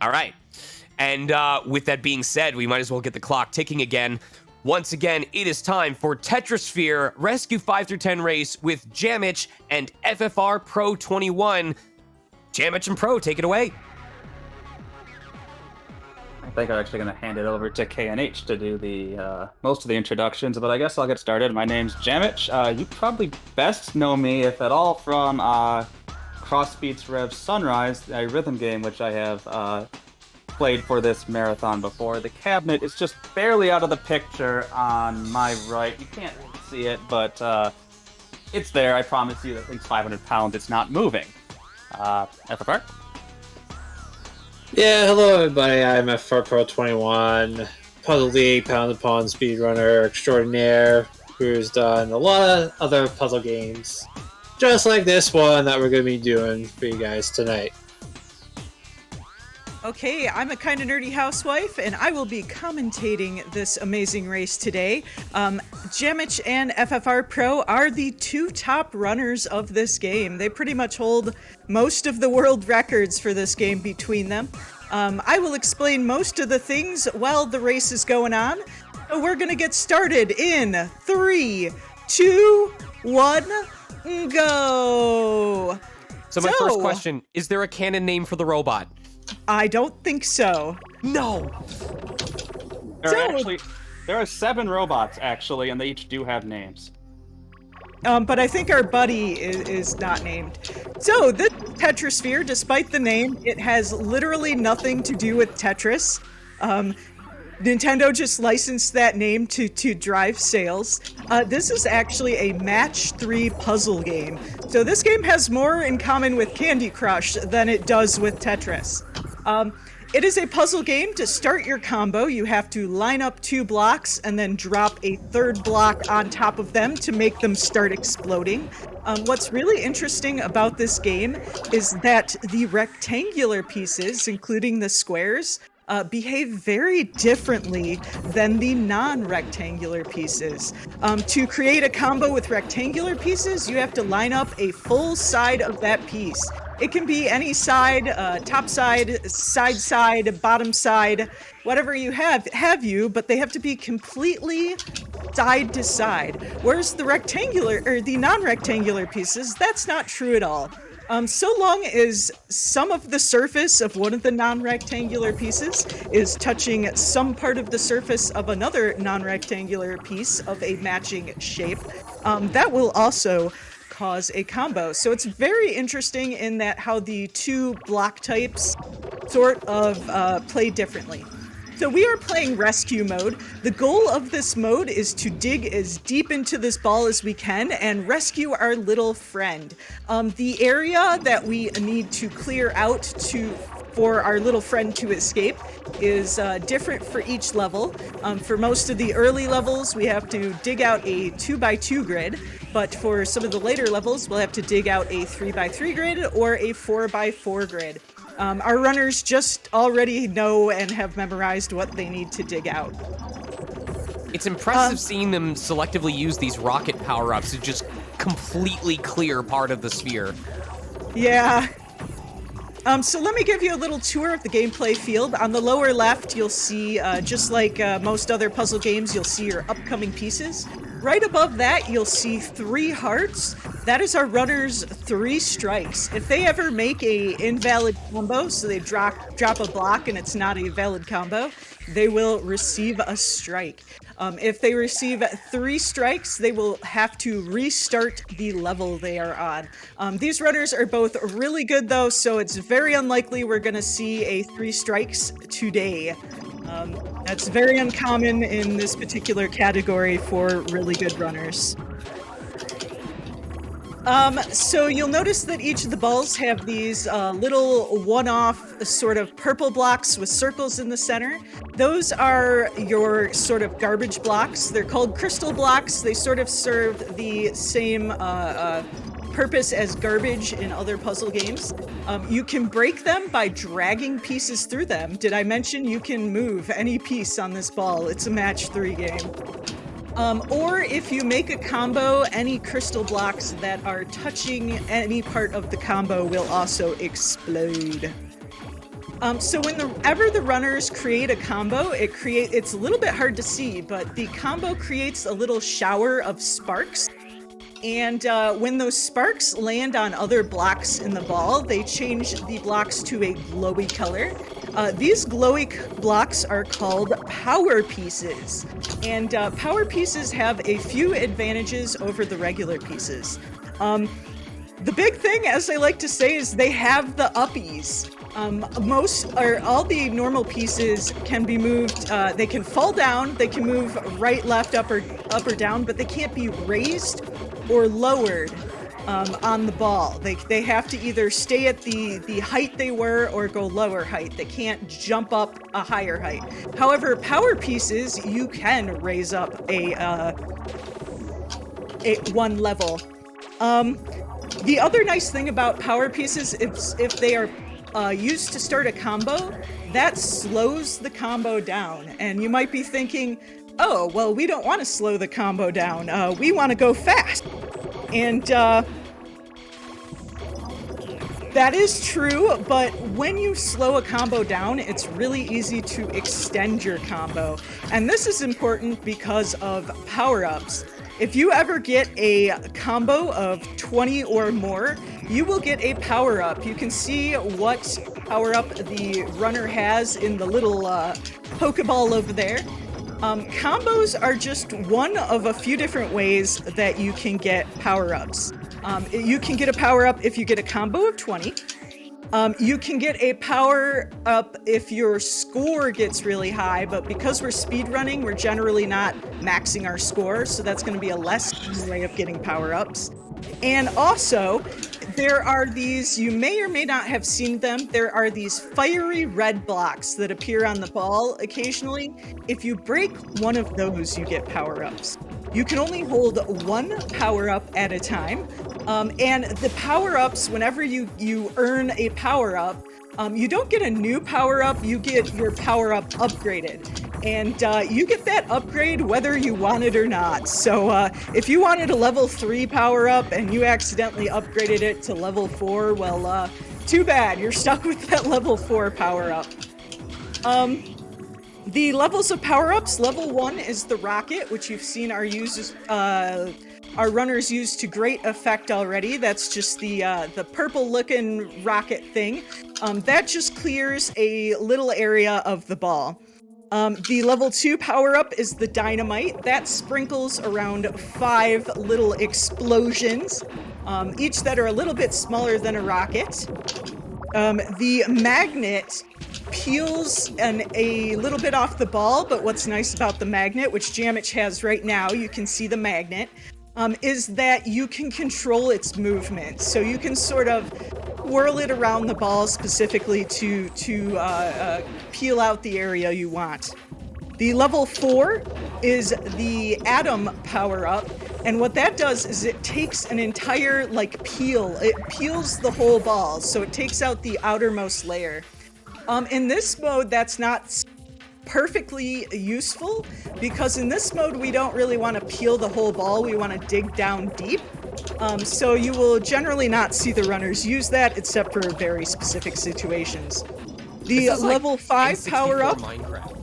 All right. And with that being said, we might as well get the clock ticking again. Once again, it is time for Tetrisphere Rescue 5 through 10 race with Jamich and FFR Pro 21. Jamich and Pro, take it away. I think I'm actually going to hand it over to KNH to do the most of the introductions, but I guess I'll get started. My name's Jamich. You probably best know me, if at all, from Crossbeats Rev Sunrise, a rhythm game which I have played for this marathon before. The cabinet is just barely out of the picture on my right. You can't really see it, but it's there. I promise you that thing's 500 pounds. It's not moving. FFR? Yeah, hello everybody, I'm FFR Pro 21, Puzzle League, Pound Upon Speedrunner Extraordinaire, who's done a lot of other puzzle games, just like this one that we're going to be doing for you guys tonight. Okay, I'm a kinda nerdy housewife, and I will be commentating this amazing race today. Jamich and FFR Pro are the two top runners of this game. They pretty much hold most of the world records for this game between them. I will explain most of the things while the race is going on. So we're gonna get started in 3, 2, 1, go! So my first question, is there a canon name for the robot? I don't think so. No! There are 7 robots, actually, and they each do have names. But I think our buddy is not named. So, this Tetrisphere, despite the name, it has literally nothing to do with Tetris. Nintendo just licensed that name to drive sales. This is actually a match 3 puzzle game. So this game has more in common with Candy Crush than it does with Tetris. It is a puzzle game. To start your combo, you have to line up 2 blocks and then drop a 3rd block on top of them to make them start exploding. What's really interesting about this game is that the rectangular pieces, including the squares, behave very differently than the non-rectangular pieces. To create a combo with rectangular pieces, you have to line up a full side of that piece. It can be any side, top side, side, bottom side, whatever you have you, but they have to be completely side to side. Whereas the rectangular, or the non-rectangular pieces, that's not true at all. So long as some of the surface of one of the non-rectangular pieces is touching some part of the surface of another non-rectangular piece of a matching shape, that will also cause a combo. So it's very interesting in that how the 2 block types sort of play differently. So we are playing rescue mode. The goal of this mode is to dig as deep into this ball as we can and rescue our little friend. The area that we need to clear out for our little friend to escape is different for each level. For most of the early levels, we have to dig out a 2x2 grid, but for some of the later levels, we'll have to dig out a 3x3 grid or a 4x4 grid. Our runners just already know and have memorized what they need to dig out. It's impressive seeing them selectively use these rocket power-ups to just completely clear part of the sphere. Yeah. So let me give you a little tour of the gameplay field. On the lower left, you'll see, just like most other puzzle games, you'll see your upcoming pieces. Right above that, you'll see 3 hearts. That is our runner's 3 strikes. If they ever make a invalid combo, so they drop a block and it's not a valid combo, they will receive a strike. If they receive 3 strikes, they will have to restart the level they are on. These runners are both really good though, so it's very unlikely we're gonna see a 3 strikes today. That's very uncommon in this particular category for really good runners. So you'll notice that each of the balls have these little one-off sort of purple blocks with circles in the center. Those are your sort of garbage blocks. They're called crystal blocks. They sort of serve the same purpose as garbage in other puzzle games. You can break them by dragging pieces through them. Did I mention you can move any piece on this ball? It's a match 3 game. Or if you make a combo, any crystal blocks that are touching any part of the combo will also explode. So whenever the runners create a combo, it's a little bit hard to see, but the combo creates a little shower of sparks. And when those sparks land on other blocks in the ball, they change the blocks to a glowy color. These glowy blocks are called power pieces. And power pieces have a few advantages over the regular pieces. The big thing, as I like to say, is they have the uppies. All the normal pieces can be moved. They can fall down, they can move right, left, up or down, but they can't be raised or lowered on the ball. They have to either stay at the height they were or go lower height. They can't jump up a higher height. However, power pieces, you can raise up a one level. The other nice thing about power pieces is if they are used to start a combo, that slows the combo down. And you might be thinking, oh, well, we don't want to slow the combo down. We want to go fast. And that is true, but when you slow a combo down, it's really easy to extend your combo. And this is important because of power-ups. If you ever get a combo of 20 or more, you will get a power-up. You can see what power-up the runner has in the little Pokeball over there. Combos are just one of a few different ways that you can get power-ups. You can get a power-up if you get a combo of 20. You can get a power-up if your score gets really high, but because we're speedrunning, we're generally not maxing our score, so that's going to be a less way of getting power-ups. And also, there are these, you may or may not have seen them, there are these fiery red blocks that appear on the ball occasionally. If you break one of those, you get power-ups. You can only hold one power-up at a time. And the power-ups, whenever you earn a power-up, you don't get a new power-up, you get your power-up upgraded. And you get that upgrade whether you want it or not. So if you wanted a level 3 power-up and you accidentally upgraded it to level 4, well, too bad, you're stuck with that level 4 power-up. The levels of power-ups, level 1 is the rocket, which you've seen our runners use to great effect already. That's just the purple-looking rocket thing. That just clears a little area of the ball. The level 2 power-up is the dynamite. That sprinkles around 5 little explosions, each that are a little bit smaller than a rocket. The magnet peels a little bit off the ball, but what's nice about the magnet, which Jamich has right now, you can see the magnet, is that you can control its movement. So you can sort of whirl it around the ball specifically to peel out the area you want. The level 4 is the atom power-up, and what that does is it takes an entire, peel. It peels the whole ball, so it takes out the outermost layer. In this mode, that's not perfectly useful, because in this mode, we don't really want to peel the whole ball, we want to dig down deep. So you will generally not see the runners use that, except for very specific situations. The level 5 power-up... Minecraft.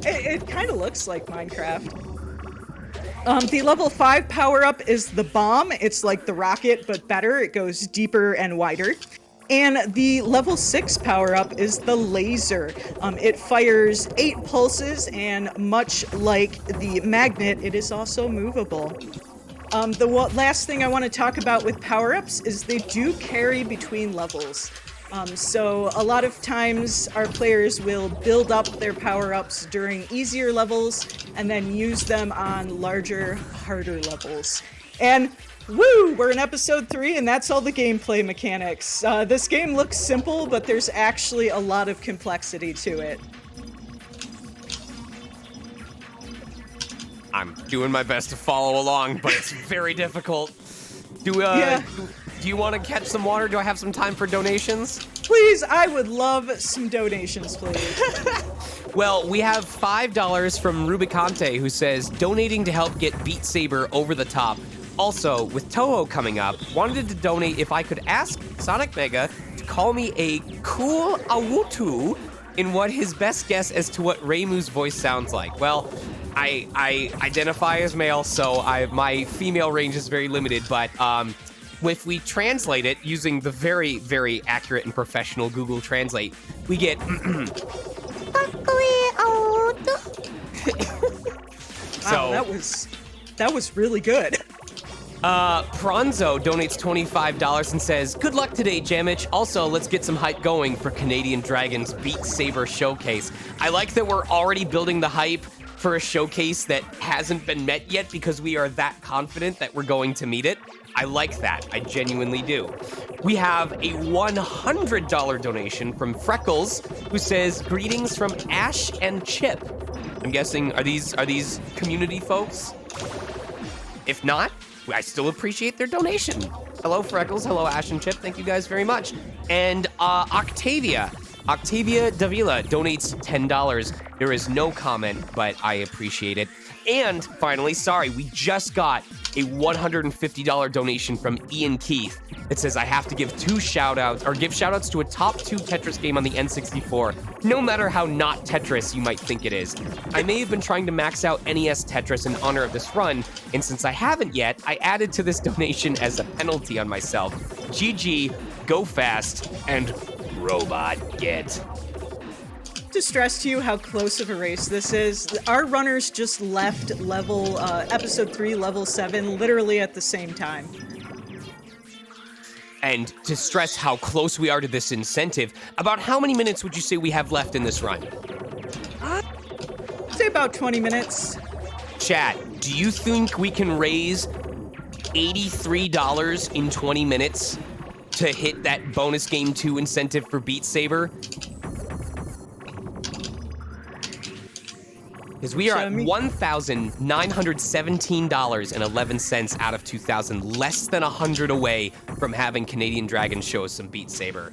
It kind of looks like Minecraft. The level 5 power-up is the bomb. It's like the rocket, but better. It goes deeper and wider. And the level 6 power-up is the laser. It fires 8 pulses, and much like the magnet, it is also movable. The last thing I want to talk about with power-ups is they do carry between levels. So a lot of times our players will build up their power-ups during easier levels and then use them on larger, harder levels. And woo! We're in episode 3 and that's all the gameplay mechanics. This game looks simple, but there's actually a lot of complexity to it. I'm doing my best to follow along, but it's very difficult. Do you want to catch some water? Do I have some time for donations? Please, I would love some donations, please. Well, we have $5 from Rubicante, who says, donating to help get Beat Saber over the top. Also, with Toho coming up, wanted to donate if I could ask Sonic Mega to call me a cool awutu in what his best guess as to what Reimu's voice sounds like. Well, I identify as male, so my female range is very limited, but if we translate it using the very, very accurate and professional Google Translate, we get Wow, that was really good. Pronzo donates $25 and says, "Good luck today, Jamich. Also, let's get some hype going for Canadian Dragon's Beat Saber showcase." I like that we're already building the hype for a showcase that hasn't been met yet because we are that confident that we're going to meet it. I like that. I genuinely do. We have a $100 donation from Freckles, who says, "Greetings from Ash and Chip." I'm guessing, are these community folks? If not, I still appreciate their donation. Hello, Freckles. Hello, Ash and Chip. Thank you guys very much. And Octavia Davila donates $10. There is no comment, but I appreciate it. And finally, sorry, we just got a $150 donation from Ian Keith. It says, "I have to give give shout-outs to a top 2 Tetris game on the N64, no matter how not Tetris you might think it is. I may have been trying to max out NES Tetris in honor of this run, and since I haven't yet, I added to this donation as a penalty on myself. GG, go fast, and robot get." To stress to you how close of a race this is, our runners just left episode 3, level 7, literally at the same time. And to stress how close we are to this incentive, about how many minutes would you say we have left in this run? Say about 20 minutes. Chat, do you think we can raise $83 in 20 minutes to hit that bonus game 2 incentive for Beat Saber? Because we are at $1,917.11 out of 2,000, less than 100 away from having Canadian Dragon show us some Beat Saber.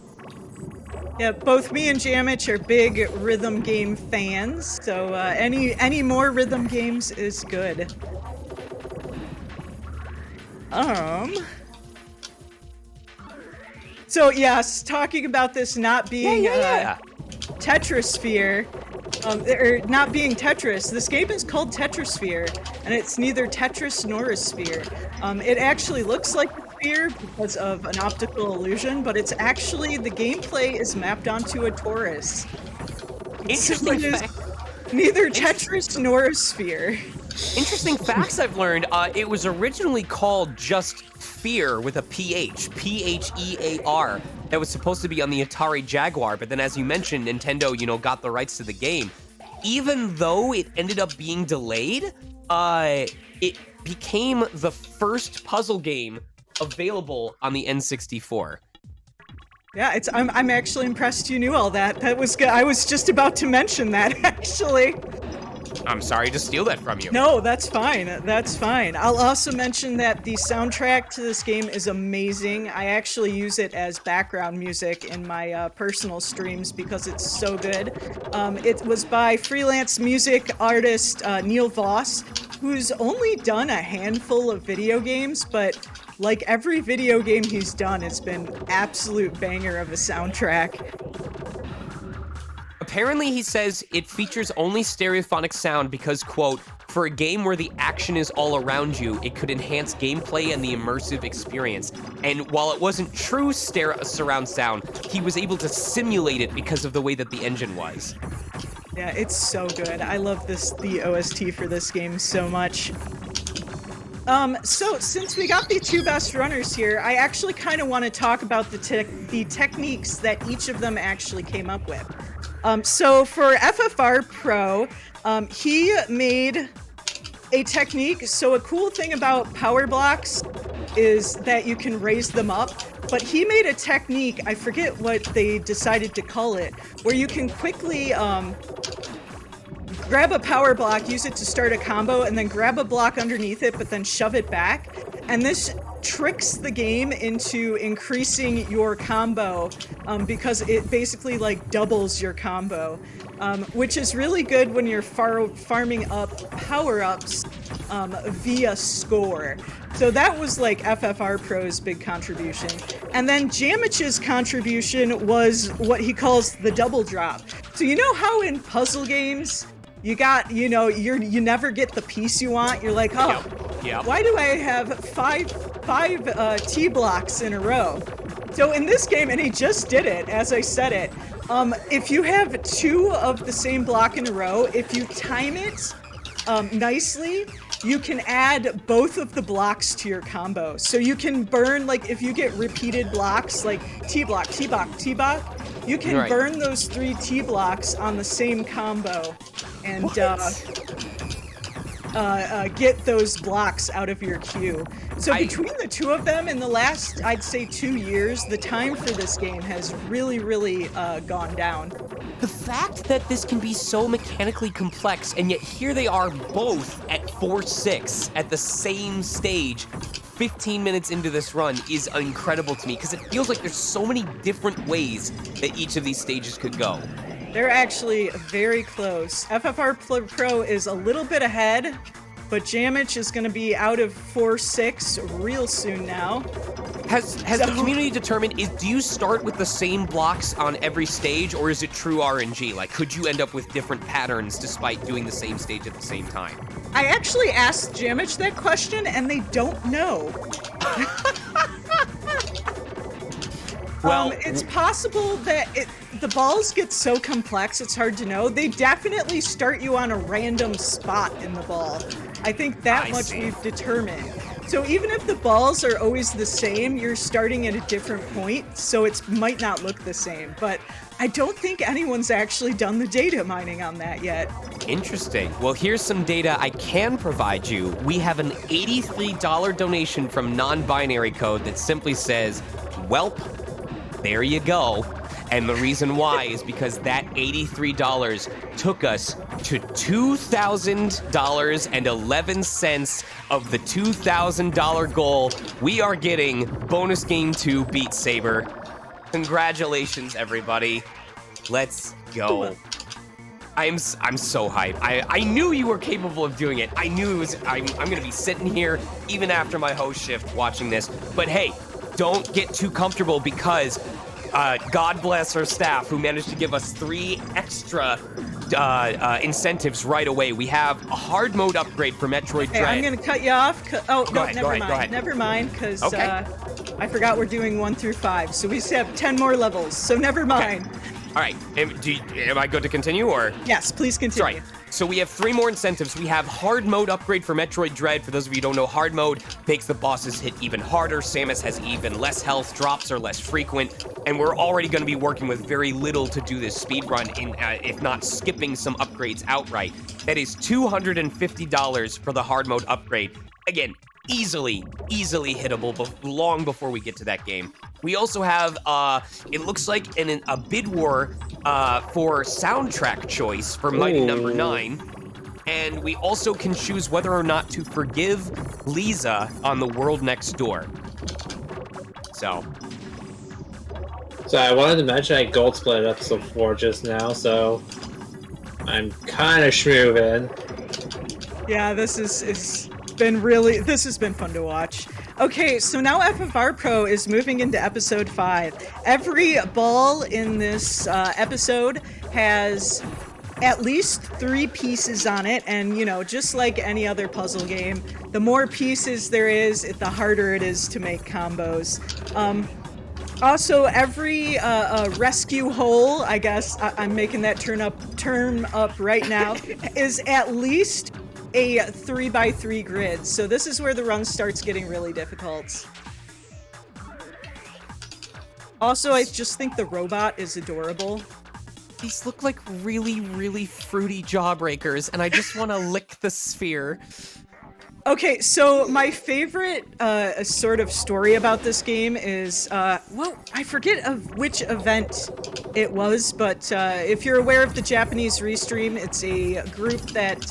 Yeah, both me and Jamich are big rhythm game fans, so any more rhythm games is good. So yes, talking about this not being Tetrisphere, or not being Tetris, this game is called Tetrisphere, and it's neither Tetris nor a sphere. It actually looks like a sphere because of an optical illusion, but it's actually, the gameplay is mapped onto a torus. Interesting So it is fact. neither Tetris nor a sphere. Interesting facts I've learned. It was originally called just Fear with a PH, P-H-E-A-R. That was supposed to be on the Atari Jaguar, but then as you mentioned, Nintendo, got the rights to the game. Even though it ended up being delayed, it became the first puzzle game available on the N64. Yeah, I'm actually impressed you knew all that. That was good. I was just about to mention that, actually. I'm sorry to steal that from you. No, that's fine. That's fine. I'll also mention that the soundtrack to this game is amazing. I actually use it as background music in my personal streams because it's so good. It was by freelance music artist Neil Voss, who's only done a handful of video games, but like every video game he's done, it's been absolute banger of a soundtrack. Apparently, he says it features only stereophonic sound because, quote, "for a game where the action is all around you, it could enhance gameplay and the immersive experience." And while it wasn't true surround sound, he was able to simulate it because of the way that the engine was. Yeah, it's so good. I love the OST for this game so much. So since we got the 2 best runners here, I actually kind of want to talk about the techniques that each of them actually came up with. So for FFR Pro, he made a technique. So a cool thing about power blocks is that you can raise them up, but he made a technique, I forget what they decided to call it, where you can quickly grab a power block, use it to start a combo, and then grab a block underneath it, but then shove it back. And this tricks the game into increasing your combo because it basically like doubles your combo, which is really good when you're farming up power-ups via score. So that was like FFR Pro's big contribution. And then Jamich's contribution was what he calls the double drop. So you know how in puzzle games, you never get the piece you want? You're like, oh, Yep. why do I have five T blocks in a row? So in this game, and he just did it as I said it, if you have 2 of the same block in a row, if you time it nicely, you can add both of the blocks to your combo. So you can burn, like if you get repeated blocks, like T block, T block, T block, you can Right. burn those 3 T blocks on the same combo and get those blocks out of your queue. So between the 2 of them in the last, I'd say 2 years, the time for this game has really, really gone down. The fact that this can be so mechanically complex, and yet here they are both at 4-6 at the same stage, 15 minutes into this run, is incredible to me, because it feels like there's so many different ways that each of these stages could go. They're actually very close. FFR Pro is a little bit ahead, but Jamich is going to be out of 4-6 real soon now. Has the community determined, do you start with the same blocks on every stage, or is it true RNG? Like, could you end up with different patterns despite doing the same stage at the same time? I actually asked Jamich that question, and they don't know. Well, it's possible that the balls get so complex, it's hard to know. They definitely start you on a random spot in the ball. I think that much we've determined. So even if the balls are always the same, you're starting at a different point, so it might not look the same. But I don't think anyone's actually done the data mining on that yet. Interesting. Well, here's some data I can provide you. We have an $83 donation from non-binary code that simply says, "Welp, there you go." And the reason why is because that $83 took us to $2,000.11 of the $2,000 goal. We are getting bonus game 2 Beat Saber. Congratulations, everybody. Let's go. I'm so hyped. I knew you were capable of doing it. I knew it was. I'm gonna be sitting here even after my host shift watching this. But hey, don't get too comfortable, because God bless our staff who managed to give us 3 extra incentives right away. We have a hard mode upgrade for Metroid Dread. Hey, I'm gonna cut you off. Never Go mind. ahead. Never mind, because Okay. I forgot we're doing 1 through 5, so we still have 10 more levels. So never mind. All right. Am I good to continue, or? Yes, please continue. Right. So we have 3 more incentives. We have hard mode upgrade for Metroid Dread. For those of you who don't know, hard mode makes the bosses hit even harder. Samus has even less health. Drops are less frequent. And we're already going to be working with very little to do this speedrun, if not skipping some upgrades outright. That is $250 for the hard mode upgrade. Again, easily hittable long before we get to that game. We also have, it looks like a bid war for soundtrack choice for Mighty Number 9. And we also can choose whether or not to forgive Lisa on The World Next Door. So I wanted to mention I gold split episode 4 just now, so I'm kind of schmoovin'. Yeah, this has been fun to watch. Okay, so now FFR Pro is moving into episode 5. Every ball in this episode has at least 3 pieces on it, and just like any other puzzle game, the more pieces there is, the harder it is to make combos. Also, every rescue hole, I guess I'm making that term up right now, is at least a 3x3 grid. So this is where the run starts getting really difficult. Also, I just think the robot is adorable. these look like really fruity jawbreakers, and I just want to lick the sphere. Okay, so my favorite sort of story about this game is, well, I forget of which event it was, but if you're aware of the Japanese Restream, it's a group that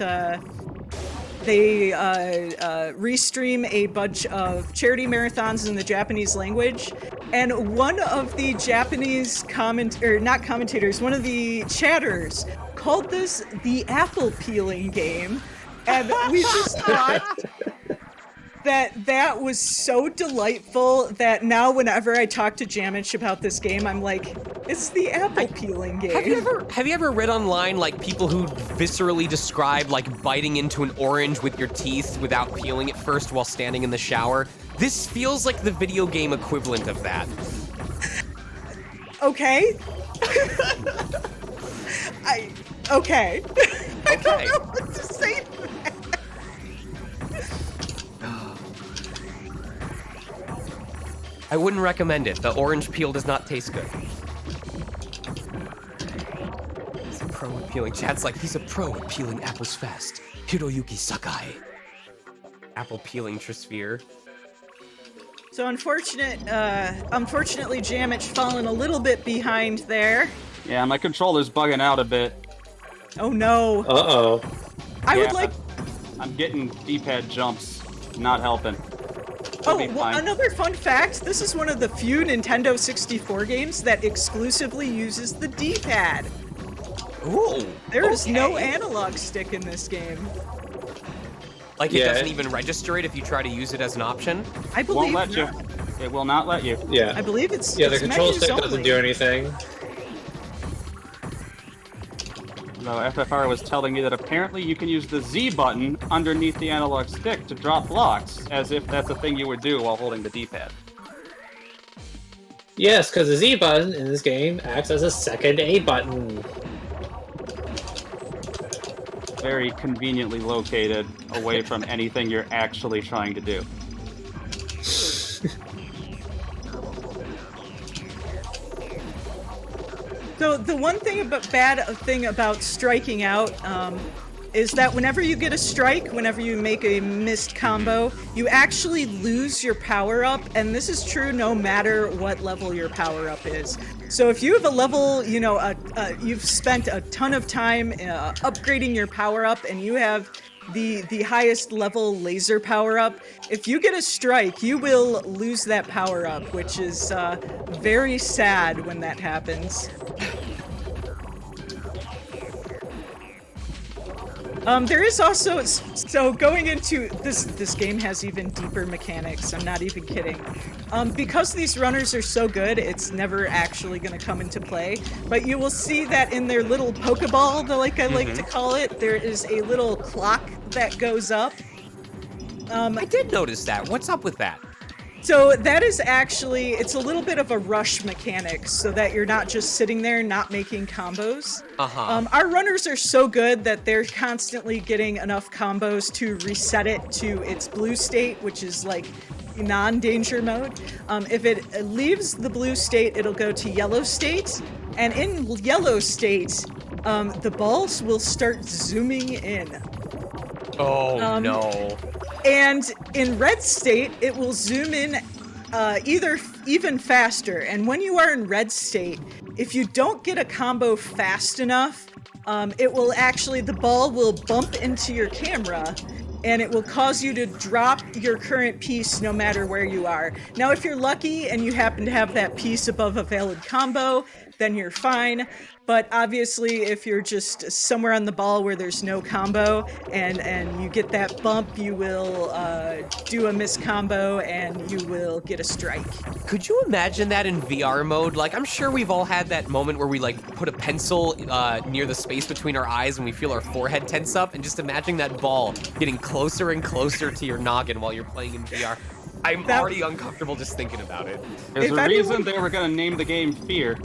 they restream a bunch of charity marathons in the Japanese language, and one of the Japanese not commentators, one of the chatters called this the apple peeling game. And we just thought that was so delightful that now whenever I talk to Jamich about this game, I'm like, it's the apple peeling game. Have you ever read online like people who viscerally describe like biting into an orange with your teeth without peeling it first while standing in the shower? This feels like the video game equivalent of that. Okay. Okay. I don't know what to say to that. I wouldn't recommend it. The orange peel does not taste good. He's a pro at peeling. Chad's like, he's a pro at peeling apples fast. Hiroyuki Sakai. Apple peeling Tetrisphere. So unfortunately, Jamich fallen a little bit behind there. Yeah, my controller's bugging out a bit. Oh no. Uh-oh. I would like. I'm getting D-pad jumps. Not helping. Oh, well, another fun fact, this is one of the few Nintendo 64 games that exclusively uses the D-pad. Ooh. There is no analog stick in this game. Like, it doesn't even register it if you try to use it as an option? I believe Won't let you. It will not let you. Yeah. I believe it's Yeah, the it's control menus stick doesn't only. do anything. No, FFR was telling me that apparently you can use the Z button underneath the analog stick to drop blocks, as if that's a thing you would do while holding the D-pad. Yes, because the Z button in this game acts as a second A button. Very conveniently located away from anything you're actually trying to do. So the one thing bad thing about striking out is that whenever you get a strike, whenever you make a missed combo, you actually lose your power-up, and this is true no matter what level your power-up is. So if you have a level, you know, you've spent a ton of time upgrading your power-up, and you have the highest level laser power-up, if you get a strike, you will lose that power-up, which is very sad when that happens. There is also, so going into this game has even deeper mechanics, I'm not even kidding. Because these runners are so good, it's never actually going to come into play, but you will see that in their little Pokeball, I like to call it, there is a little clock that goes up. I did notice that. What's up with that? So that is actually, it's a little bit of a rush mechanic so that you're not just sitting there not making combos. Our runners are so good that they're constantly getting enough combos to reset it to its blue state, which is like non-danger mode. If it leaves the blue state, it'll go to yellow state. And in yellow state, the balls will start zooming in. Oh, no. And in red state, it will zoom in even faster. And when you are in red state, if you don't get a combo fast enough, it will actually, the ball will bump into your camera and it will cause you to drop your current piece no matter where you are. Now, if you're lucky and you happen to have that piece above a valid combo, then you're fine. But obviously, if you're just somewhere on the ball where there's no combo and you get that bump, you will do a miss combo and you will get a strike. Could you imagine that in VR mode? Like, I'm sure we've all had that moment where we like put a pencil near the space between our eyes and we feel our forehead tense up, and just imagining that ball getting closer and closer to your noggin while you're playing in VR. I'm already uncomfortable just thinking about it. There's a reason they were going to name the game Fear.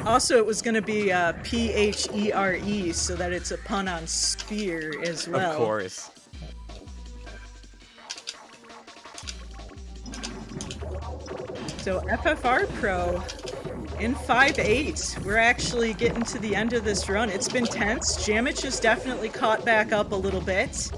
Also, it was going to be P-H-E-R-E, so that it's a pun on sphere as well. Of course. So FFR Pro in 5-8. We're actually getting to the end of this run. It's been tense. Jamich has definitely caught back up a little bit.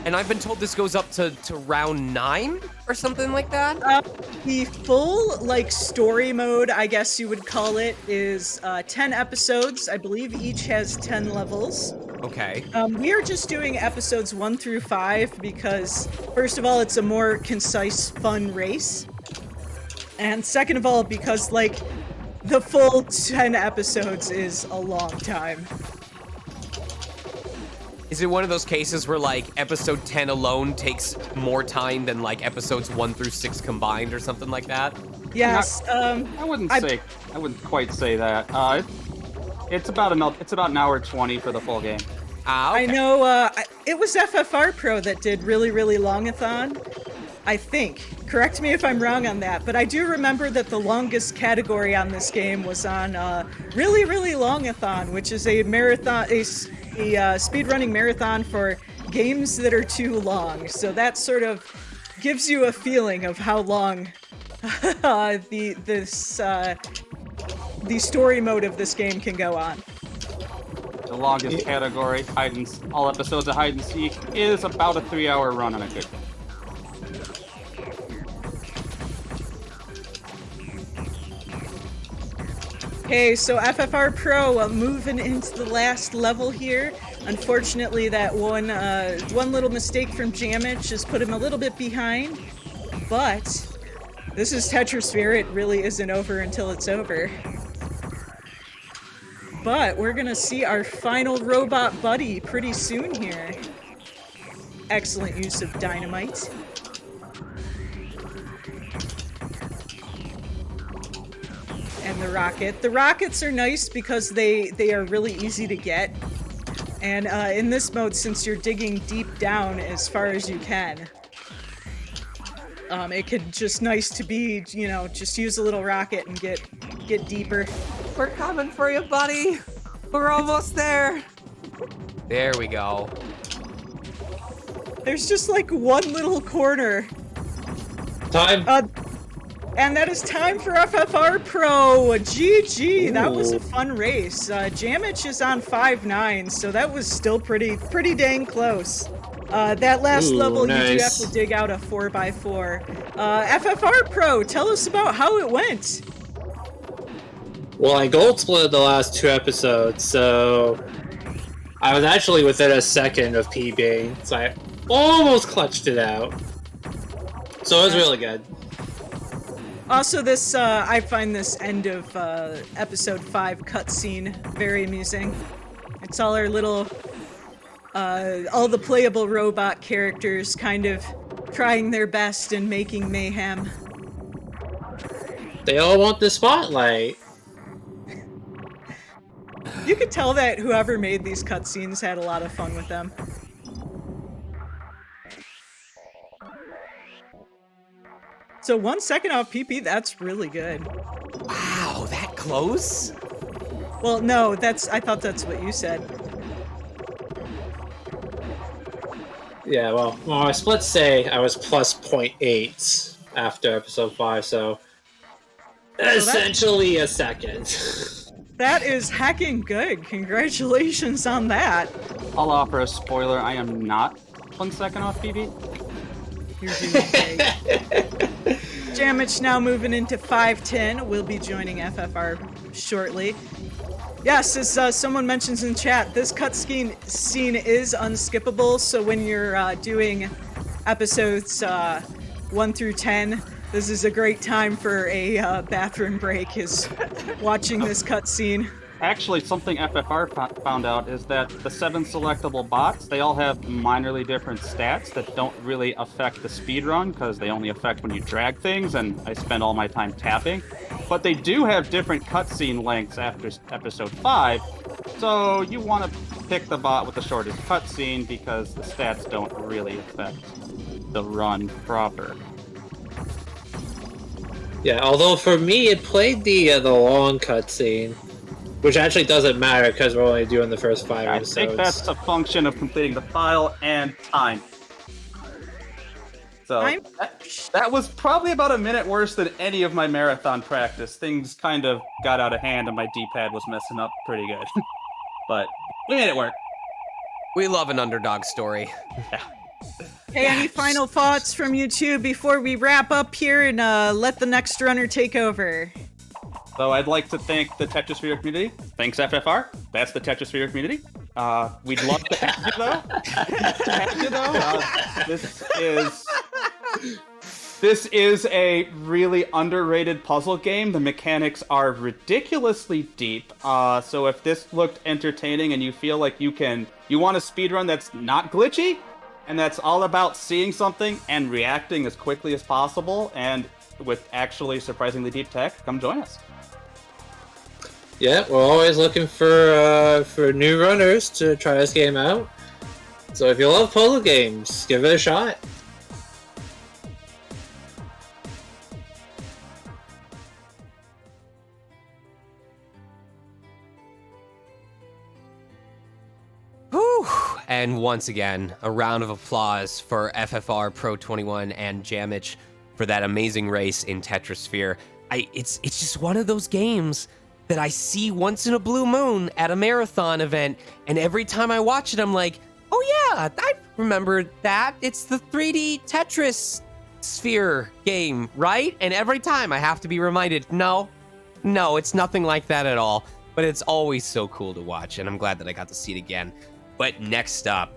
And I've been told this goes up to round 9 or something like that? The full, story mode, I guess you would call it, is 10 episodes. I believe each has 10 levels. Okay. We are just doing episodes 1 through 5 because, first of all, it's a more concise, fun race. And second of all, because, the full 10 episodes is a long time. Is it one of those cases where like episode 10 alone takes more time than like episodes 1 through 6 combined or something like that? Yes. I wouldn't quite say that. It's about an hour 20 for the full game. Ah, okay. I know it was FFR Pro that did really, really long-a-thon, I think. Correct me if I'm wrong on that, but I do remember that the longest category on this game was on really, really long-a-thon, which is a marathon, a speedrunning marathon for games that are too long. So that sort of gives you a feeling of how long the story mode of this game can go on. The longest category, all episodes of hide and seek, is about a 3-hour run on a good day. Okay, so FFR Pro moving into the last level here. Unfortunately, that one little mistake from Jamich has put him a little bit behind, but this is Tetrisphere. It really isn't over until it's over. But we're gonna see our final robot buddy pretty soon here. Excellent use of dynamite. And the rocket. The rockets are nice because they are really easy to get. And in this mode, since you're digging deep down as far as you can, it could just nice to be, just use a little rocket and get deeper. We're coming for you, buddy. We're almost there. There we go. There's just like one little corner. Time. And that is time for FFR Pro. GG. Ooh. That was a fun race. Jamich is on 5-9, so that was still pretty dang close. That last level, nice. you do have to dig out a 4x4. FFR Pro, tell us about how it went. Well, I gold split the last 2 episodes, so I was actually within a second of PBing, so I almost clutched it out. So it was really good. Also, this I find this end of episode 5 cutscene very amusing. It's all our little, all the playable robot characters kind of trying their best and making mayhem. They all want the spotlight. You could tell that whoever made these cutscenes had a lot of fun with them. So 1 second off PP, that's really good. Wow, that close? Well, no, I thought that's what you said. Yeah, well, I split say I was plus 0.8 after episode 5, so essentially a second. That is heckin' good. Congratulations on that. I'll offer a spoiler. I am not 1 second off PB. You're doing great. Jamich now moving into 5-10. We'll be joining FFR shortly. Yes, as someone mentions in chat, this cutscene scene is unskippable, so when you're doing episodes 1 through 10, this is a great time for a bathroom break, is watching this cutscene. Actually, something FFR found out is that the 7 selectable bots, they all have minorly different stats that don't really affect the speedrun, because they only affect when you drag things, and I spend all my time tapping. But they do have different cutscene lengths after episode 5, so you want to pick the bot with the shortest cutscene, because the stats don't really affect the run proper. Yeah, although for me it played the long cutscene, which actually doesn't matter because we're only doing the first 5 episodes. I think that's a function of completing the file and time. So that was probably about a minute worse than any of my marathon practice. Things kind of got out of hand and my D-pad was messing up pretty good. But we made it work. We love an underdog story. Yeah. Hey, any final thoughts from you two before we wrap up here and let the next runner take over? So I'd like to thank the Tetrisphere community. Thanks, FFR. That's the Tetrisphere community. We'd love to have you, though. This This is a really underrated puzzle game. The mechanics are ridiculously deep. So if this looked entertaining and you feel like you want a speedrun that's not glitchy, and that's all about seeing something and reacting as quickly as possible, and with actually surprisingly deep tech, come join us. Yeah, we're always looking for new runners to try this game out. So if you love puzzle games, give it a shot. Whew. And once again, a round of applause for FFR Pro 21 and Jamich for that amazing race in Tetrisphere. It's just one of those games that I see once in a blue moon at a marathon event, and every time I watch it, I'm like, oh yeah, I remember that. It's the 3D Tetris sphere game, right? And every time I have to be reminded, no, it's nothing like that at all. But it's always so cool to watch, and I'm glad that I got to see it again. But next up,